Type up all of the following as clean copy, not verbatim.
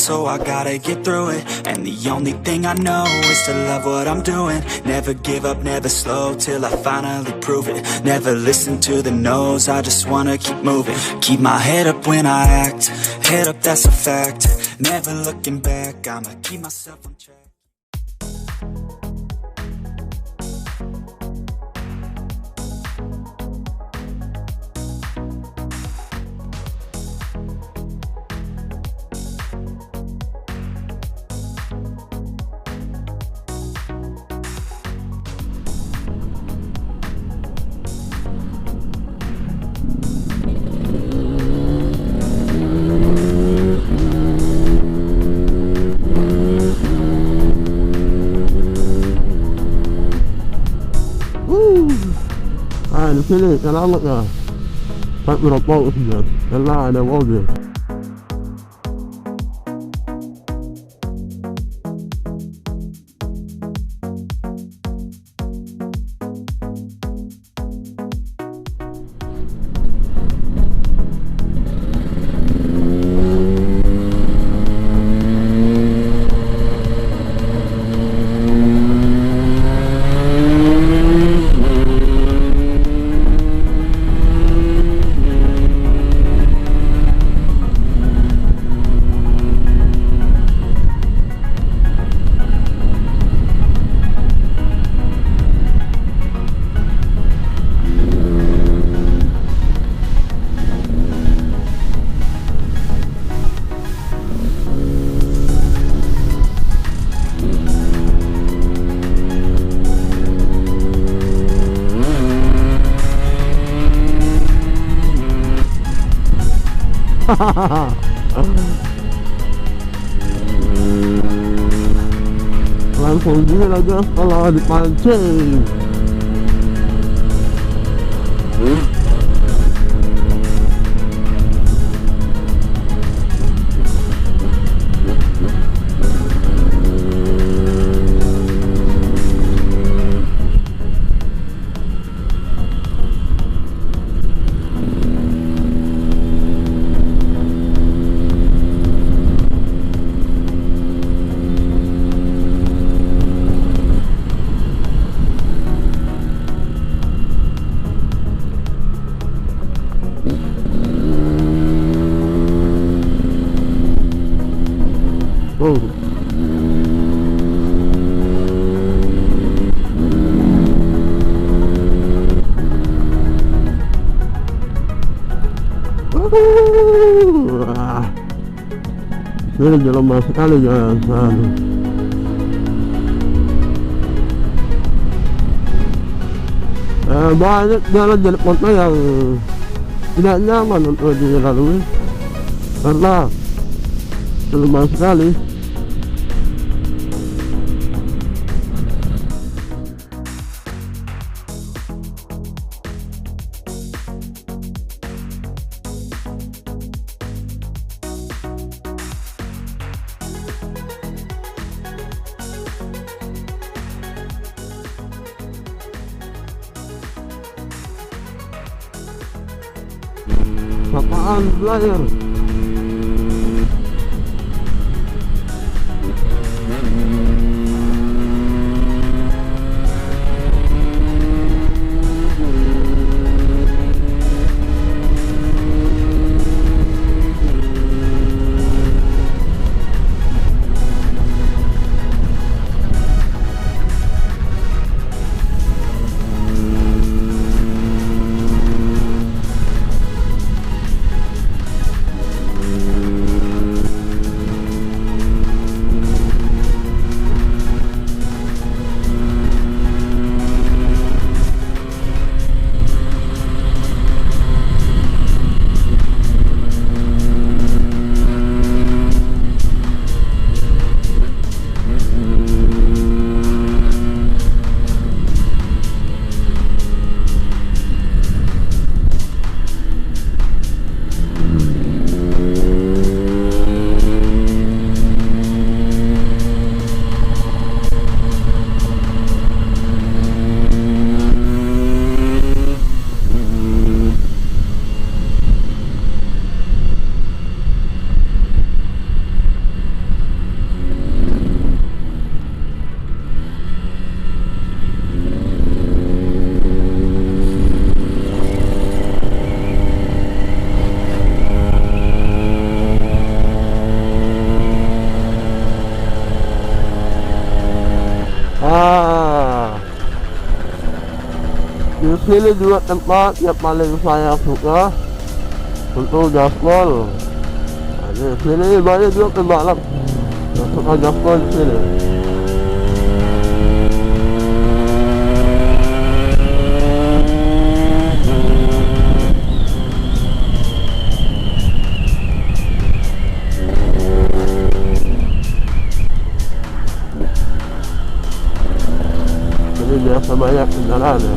so I gotta get through it. And the only thing I know is to love what I'm doing. Never give up, never slow, till I finally prove it. Never listen to the no's, I just wanna keep moving. Keep my head up when I act, head up, that's a fact. Never looking back, I'ma keep myself on track. Di sini selamat ya. Tak merokok sih, karena ada mobil. Langsung gini aja kalau dipancing. Ini jalan mas sekali ya. Banyak jalan kota yang tidak nyaman untuk dilalui karena lemah sekali. Apaan layar? pilih dua tempat yang paling saya suka untuk gaspol. Nah, di sini banyak juga pembalap yang suka gaspol di sini. Jadi biasa banyak kendaraan ya.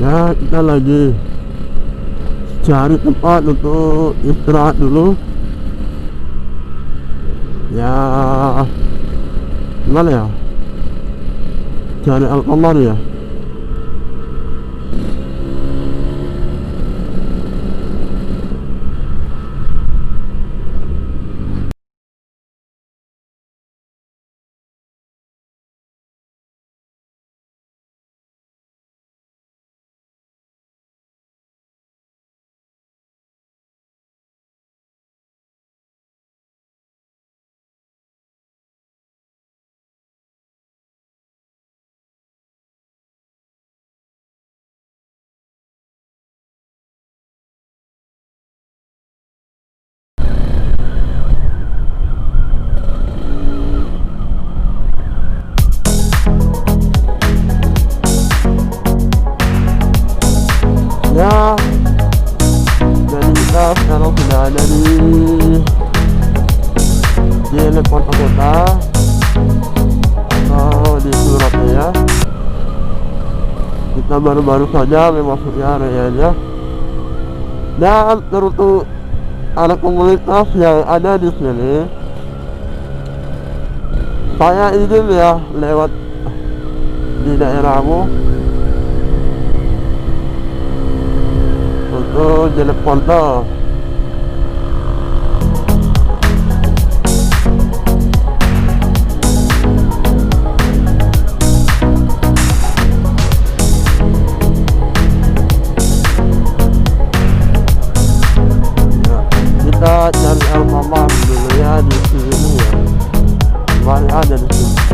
Ya, kita lagi cari tempat untuk istirahat dulu. Ya, gimana ya, cari alkamar ya. sekarang sudah ada di kota atau di Surabaya. Kita baru-baru saja memasuki areanya, dan teruntuk anak komunitas yang ada di sini, saya izin ya lewat di daerahmu untuk jelek foto. Kita cari alfamart dulu ya di sini ya. Mari ada di sini.